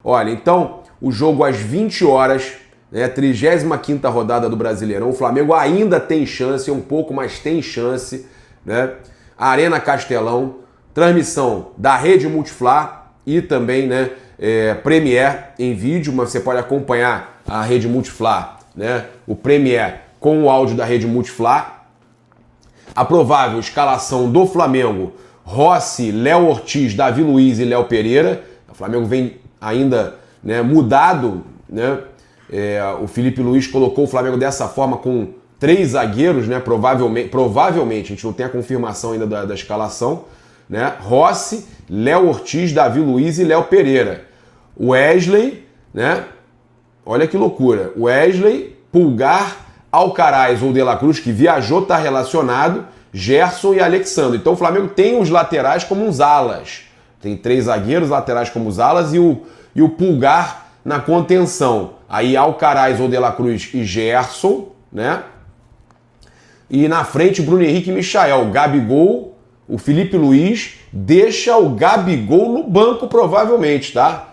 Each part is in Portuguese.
Olha, então, o jogo às 20 horas, né, 35ª rodada do Brasileirão, o Flamengo ainda tem chance, um pouco, mas tem chance, né? Arena Castelão, transmissão da Rede Multiflá e também, né, Premier em vídeo, mas você pode acompanhar a Rede Multiflá, né, o Premier com o áudio da Rede Multiflá. A provável escalação do Flamengo: Rossi, Léo Ortiz, Davi Luiz e Léo Pereira. O Flamengo vem ainda, né, mudado, né? O Felipe Luiz colocou o Flamengo dessa forma com 3 zagueiros, né? Provavelmente, a gente não tem a confirmação ainda da escalação, né? Rossi, Léo Ortiz, Davi Luiz e Léo Pereira. Wesley, né? Olha que loucura. Wesley, Pulgar, Alcaraz ou De La Cruz, que viajou, está relacionado, Gerson e Alexandre. Então o Flamengo tem os laterais como uns alas. Tem 3 zagueiros, laterais como os alas e o Pulgar na contenção. Aí Alcaraz ou De La Cruz e Gerson, né? E na frente Bruno Henrique e Michael. Gabigol, o Felipe Luiz deixa o Gabigol no banco provavelmente, tá?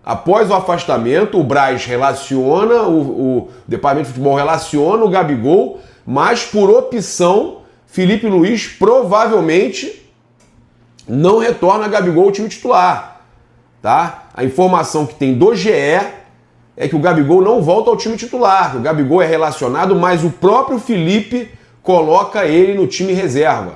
Após o afastamento, o Braz relaciona, o Departamento de Futebol relaciona o Gabigol, mas por opção, Felipe Luiz provavelmente não retorna a Gabigol ao time titular, tá? A informação que tem do GE é que o Gabigol não volta ao time titular. O Gabigol é relacionado, mas o próprio Felipe coloca ele no time reserva.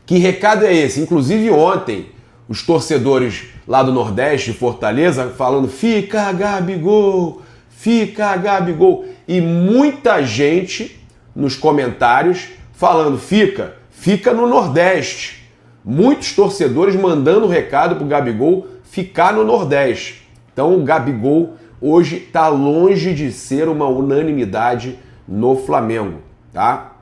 Que recado é esse? Inclusive ontem, os torcedores lá do Nordeste, de Fortaleza, falando: fica Gabigol, fica Gabigol. E muita gente nos comentários falando: fica no Nordeste. Muitos torcedores mandando recado pro Gabigol ficar no Nordeste. Então o Gabigol hoje está longe de ser uma unanimidade no Flamengo, tá?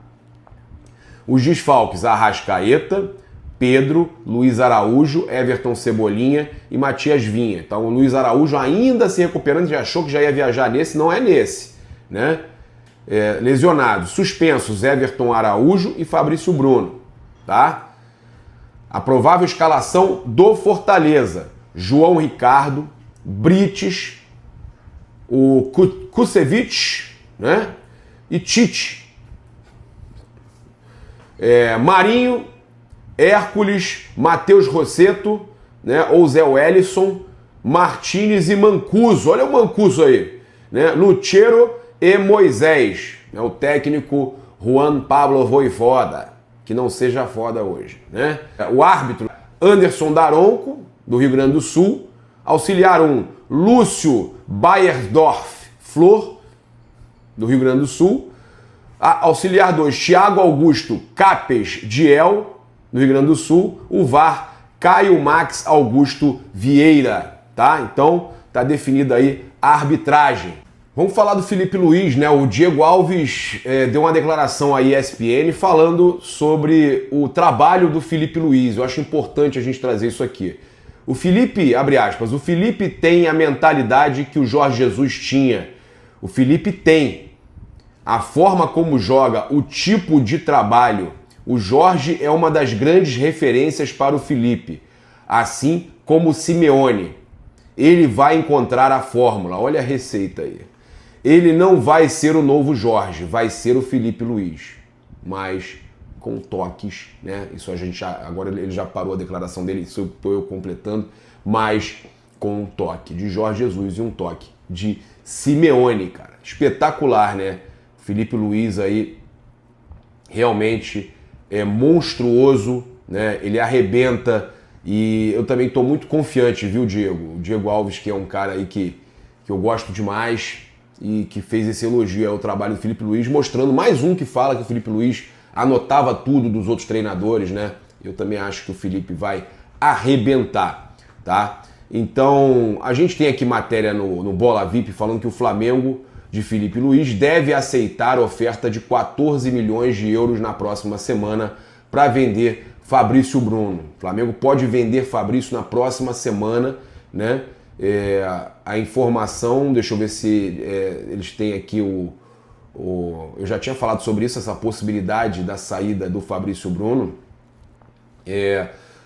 Os desfalques: Arrascaeta, Pedro, Luiz Araújo, Everton Cebolinha e Matias Vinha. Então o Luiz Araújo ainda se recuperando, já achou que já ia viajar nesse, não é nesse, né? Lesionados, suspensos: Everton Araújo e Fabrício Bruno, tá? A provável escalação do Fortaleza: João Ricardo, Brites, o Kusevich, né? E Tite. Marinho, Hércules, Matheus Rossetto, né? Ou Zé Wellison, Martínez e Mancuso. Olha o Mancuso aí, né? Lucero e Moisés, né? O técnico Juan Pablo Voivoda, que não seja foda hoje, né? O árbitro: Anderson Daronco, do Rio Grande do Sul. Auxiliar 1, Lúcio Bayersdorf Flor, do Rio Grande do Sul. Auxiliar 2, Thiago Augusto Capes Diel, do Rio Grande do Sul. O VAR: Caio Max Augusto Vieira, tá? Então tá definida aí a arbitragem. Vamos falar do Felipe Luiz, né? O Diego Alves deu uma declaração à ESPN falando sobre o trabalho do Felipe Luiz. Eu acho importante a gente trazer isso aqui. O Felipe, abre aspas, o Felipe tem a mentalidade que o Jorge Jesus tinha. O Felipe tem a forma como joga, o tipo de trabalho. O Jorge é uma das grandes referências para o Felipe, assim como o Simeone. Ele vai encontrar a fórmula. Olha a receita aí. Ele não vai ser o novo Jorge, vai ser o Felipe Luiz, mas com toques, né? Isso a gente agora ele já parou a declaração dele, isso estou eu completando, mas com um toque de Jorge Jesus e um toque de Simeone, cara. Espetacular, né? Felipe Luiz aí realmente é monstruoso, né? Ele arrebenta e eu também estou muito confiante, viu, Diego? O Diego Alves, que é um cara aí que eu gosto demais e que fez esse elogio ao trabalho do Felipe Luiz, mostrando mais um que fala que o Felipe Luiz anotava tudo dos outros treinadores, né? Eu também acho que o Felipe vai arrebentar, tá? Então, a gente tem aqui matéria no Bola VIP falando que o Flamengo de Felipe Luiz deve aceitar a oferta de 14 milhões de euros na próxima semana para vender Fabrício Bruno. O Flamengo pode vender Fabrício na próxima semana, né? A informação, deixa eu ver se eles têm aqui eu já tinha falado sobre isso, essa possibilidade da saída do Fabrício Bruno.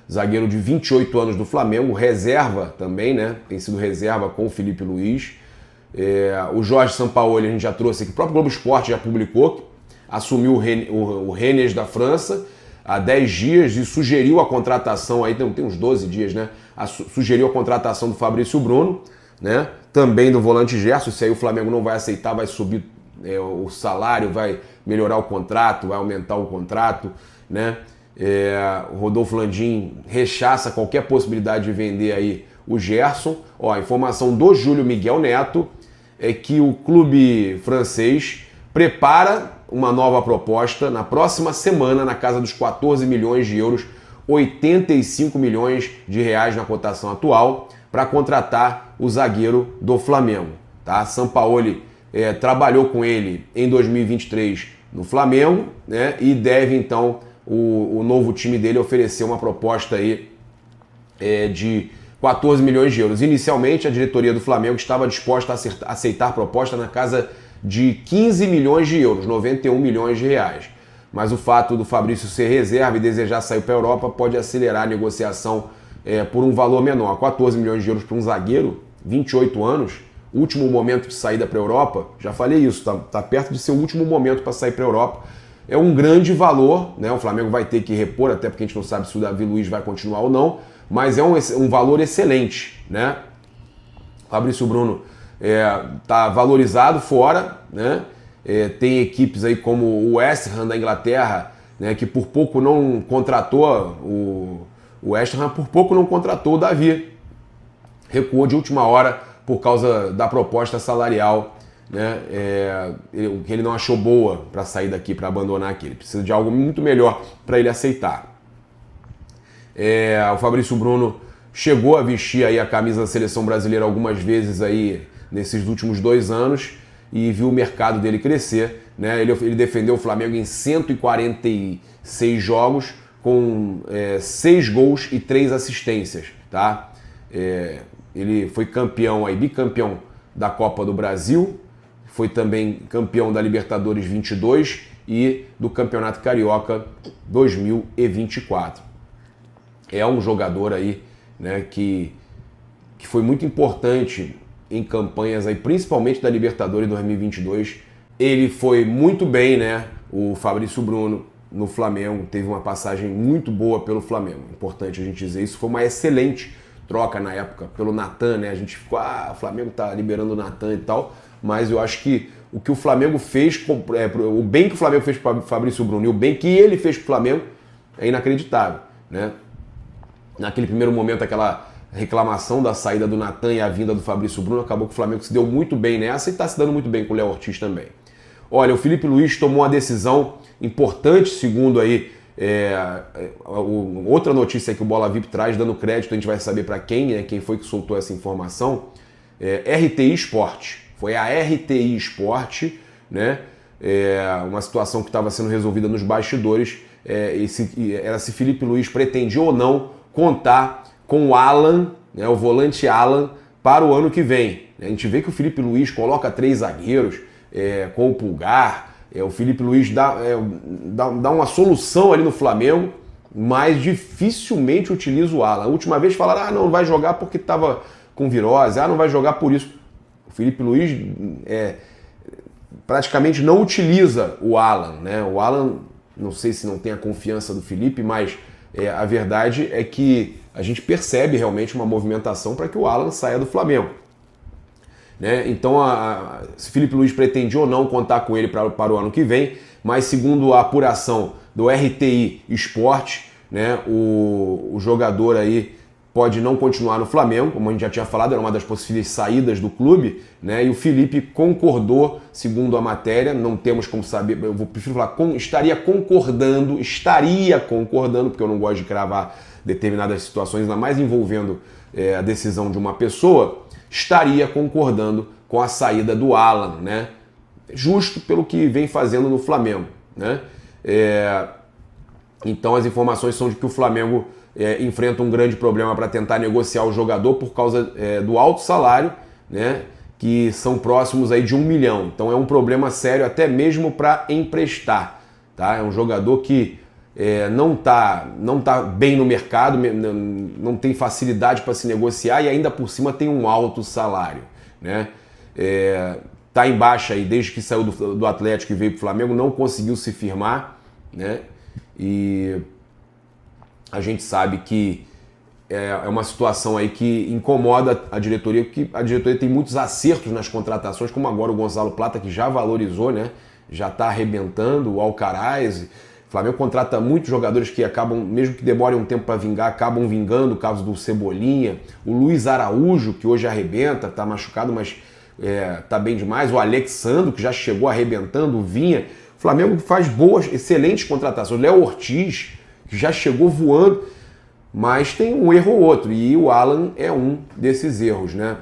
zagueiro de 28 anos do Flamengo, reserva também, né? Tem sido reserva com o Felipe Luiz. O Jorge Sampaoli, a gente já trouxe aqui, o próprio Globo Esporte já publicou, assumiu o Rennes da França há 10 dias e sugeriu a contratação, aí tem uns 12 dias, né? Sugeriu a contratação do Fabrício Bruno, né? Também do volante Gerson. Se aí o Flamengo não vai aceitar, vai subir o salário, vai melhorar o contrato, vai aumentar o contrato, né? O Rodolfo Landim rechaça qualquer possibilidade de vender aí o Gerson. Ó, a informação do Júlio Miguel Neto é que o clube francês prepara uma nova proposta na próxima semana, na casa dos 14 milhões de euros, 85 milhões de reais na cotação atual, para contratar o zagueiro do Flamengo. Tá? Sampaoli trabalhou com ele em 2023 no Flamengo, né? E deve então o novo time dele oferecer uma proposta aí de 14 milhões de euros. Inicialmente, a diretoria do Flamengo estava disposta a aceitar proposta na casa de 15 milhões de euros, 91 milhões de reais. Mas o fato do Fabrício ser reserva e desejar sair para a Europa pode acelerar a negociação por um valor menor. 14 milhões de euros para um zagueiro, 28 anos, último momento de saída para a Europa, já falei isso, tá perto de ser o último momento para sair para a Europa. É um grande valor, né? O Flamengo vai ter que repor, até porque a gente não sabe se o Davi Luiz vai continuar ou não, mas é um valor excelente, né? Fabrício Bruno tá valorizado fora, né? Tem equipes aí como o West Ham da Inglaterra, né, que por pouco não contratou o West Ham, por pouco não contratou o Davi. Recuou de última hora por causa da proposta salarial, né? Que ele não achou boa para sair daqui, para abandonar aqui. Ele precisa de algo muito melhor para ele aceitar. O Fabrício Bruno chegou a vestir aí a camisa da seleção brasileira algumas vezes aí nesses últimos 2 anos e viu o mercado dele crescer, né? Ele defendeu o Flamengo em 146 jogos com 6 gols e 3 assistências, tá? Ele foi campeão aí, bicampeão da Copa do Brasil, foi também campeão da Libertadores 22 e do Campeonato Carioca 2024. É um jogador aí, né, que foi muito importante em campanhas aí, principalmente da Libertadores 2022. Ele foi muito bem, né? O Fabrício Bruno no Flamengo teve uma passagem muito boa pelo Flamengo. Importante a gente dizer isso. Foi uma excelente troca na época pelo Natan, né? A gente ficou, o Flamengo tá liberando o Natan e tal, mas eu acho que o que o Flamengo fez, o bem que o Flamengo fez para o Fabrício Bruno e o bem que ele fez para o Flamengo é inacreditável, né? Naquele primeiro momento, aquela reclamação da saída do Natan e a vinda do Fabrício Bruno, acabou que o Flamengo se deu muito bem nessa e está se dando muito bem com o Léo Ortiz também. Olha, o Felipe Luiz tomou uma decisão importante, segundo aí outra notícia que o Bola VIP traz, dando crédito, a gente vai saber para quem, né, quem foi que soltou essa informação. RTI Sport. Foi a RTI Sport, né? Uma situação que estava sendo resolvida nos bastidores. Era se Felipe Luiz pretendia ou não contar com o Alan, né, o volante Alan, para o ano que vem. A gente vê que o Felipe Luiz coloca 3 zagueiros com o Pulgar. O Felipe Luiz dá uma solução ali no Flamengo, mas dificilmente utiliza o Alan. A última vez falaram, não vai jogar porque estava com virose, não vai jogar por isso. O Felipe Luiz praticamente não utiliza o Alan, né? O Alan, não sei se não tem a confiança do Felipe, mas a verdade é que a gente percebe realmente uma movimentação para que o Alan saia do Flamengo, né? Então, se Felipe Luiz pretende ou não contar com ele para o ano que vem, mas segundo a apuração do RTI Sport, né, o jogador aí pode não continuar no Flamengo, como a gente já tinha falado, era uma das possíveis saídas do clube, né? E o Felipe concordou, segundo a matéria, não temos como saber, eu prefiro falar, estaria concordando, porque eu não gosto de cravar determinadas situações, ainda mais envolvendo a decisão de uma pessoa, estaria concordando com a saída do Alan, né? Justo pelo que vem fazendo no Flamengo, né? Então as informações são de que o Flamengo enfrenta um grande problema para tentar negociar o jogador por causa do alto salário, né? Que são próximos aí de 1 milhão. Então é um problema sério até mesmo para emprestar, tá? É um jogador que não tá bem no mercado, não tem facilidade para se negociar e ainda por cima tem um alto salário, né? Tá em baixa aí desde que saiu do Atlético e veio para o Flamengo, não conseguiu se firmar, né? E a gente sabe que é uma situação aí que incomoda a diretoria, porque a diretoria tem muitos acertos nas contratações, como agora o Gonzalo Plata, que já valorizou, né? Já está arrebentando, o Alcaraz. O Flamengo contrata muitos jogadores que acabam, mesmo que demorem um tempo para vingar, acabam vingando, o caso do Cebolinha, o Luiz Araújo, que hoje arrebenta, está machucado, mas tá bem demais, o Alexandro, que já chegou arrebentando, o Vinha. O Flamengo faz boas, excelentes contratações. O Léo Ortiz, que já chegou voando, mas tem um erro ou outro, e o Alan é um desses erros, né?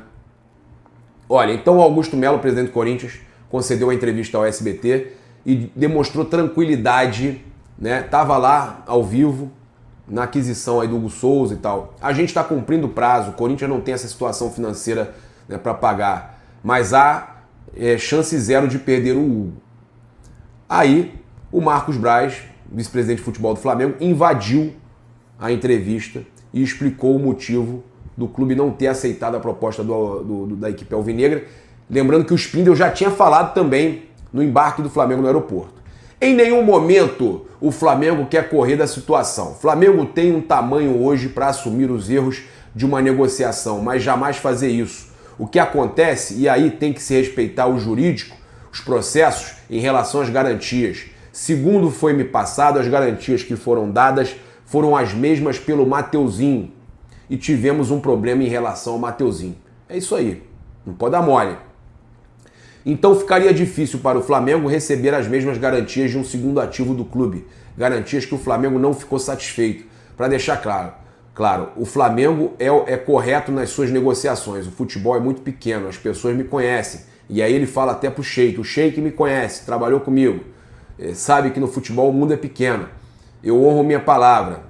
Olha, então o Augusto Melo, presidente do Corinthians, concedeu uma entrevista ao SBT e demonstrou tranquilidade, né? Tava lá ao vivo na aquisição aí do Hugo Souza e tal. A gente está cumprindo o prazo, o Corinthians não tem essa situação financeira, né, para pagar, mas há chance zero de perder o Hugo. Aí o Marcos Braz, vice-presidente de futebol do Flamengo, invadiu a entrevista e explicou o motivo do clube não ter aceitado a proposta da equipe alvinegra. Lembrando que o Spindel já tinha falado também no embarque do Flamengo no aeroporto. Em nenhum momento o Flamengo quer correr da situação. O Flamengo tem um tamanho hoje para assumir os erros de uma negociação, mas jamais fazer isso. O que acontece, e aí tem que se respeitar o jurídico, os processos em relação às garantias. Segundo foi me passado, as garantias que foram dadas foram as mesmas pelo Mateuzinho. E tivemos um problema em relação ao Mateuzinho. É isso aí, não pode dar mole. Então ficaria difícil para o Flamengo receber as mesmas garantias de um segundo ativo do clube. Garantias que o Flamengo não ficou satisfeito. Para deixar claro, o Flamengo é correto nas suas negociações. O futebol é muito pequeno, as pessoas me conhecem. E aí ele fala até pro Sheik. O Sheik me conhece, trabalhou comigo. Sabe que no futebol o mundo é pequeno. Eu honro minha palavra.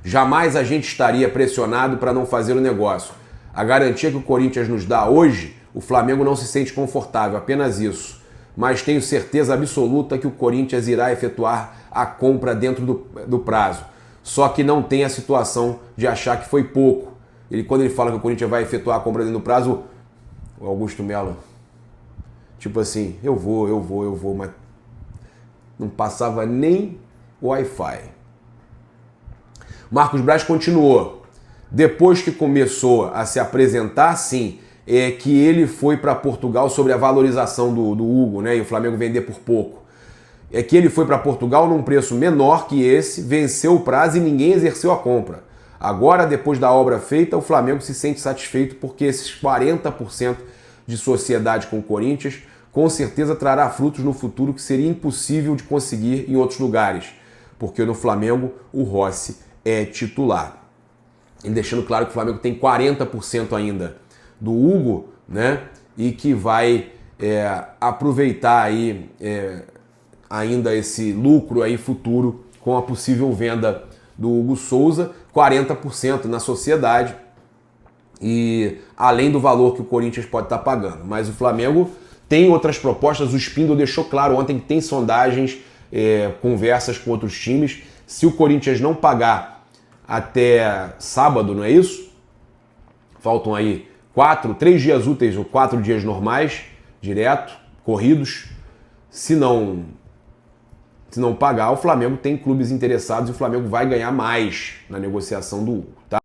Jamais a gente estaria pressionado para não fazer o negócio. A garantia que o Corinthians nos dá hoje, o Flamengo não se sente confortável, apenas isso. Mas tenho certeza absoluta que o Corinthians irá efetuar a compra dentro do prazo. Só que não tem a situação de achar que foi pouco. Quando ele fala que o Corinthians vai efetuar a compra dentro do prazo, o Augusto Melo, tipo assim, eu vou, mas não passava nem Wi-Fi. Marcos Braz continuou. Depois que começou a se apresentar, sim, que ele foi para Portugal sobre a valorização do Hugo, né? E o Flamengo vender por pouco. É que ele foi para Portugal num preço menor que esse, venceu o prazo e ninguém exerceu a compra. Agora, depois da obra feita, o Flamengo se sente satisfeito porque esses 40% de sociedade com o Corinthians com certeza trará frutos no futuro que seria impossível de conseguir em outros lugares, porque no Flamengo o Rossi é titular. E deixando claro que o Flamengo tem 40% ainda do Hugo, né? E que vai aproveitar aí ainda esse lucro aí futuro com a possível venda do Hugo Souza, 40% na sociedade e além do valor que o Corinthians pode estar pagando. Mas o Flamengo tem outras propostas, o Spindle deixou claro ontem que tem sondagens, conversas com outros times. Se o Corinthians não pagar até sábado, não é isso? Faltam aí 3 dias úteis ou 4 dias normais, direto, corridos. Se não pagar, o Flamengo tem clubes interessados e o Flamengo vai ganhar mais na negociação do Hugo, tá?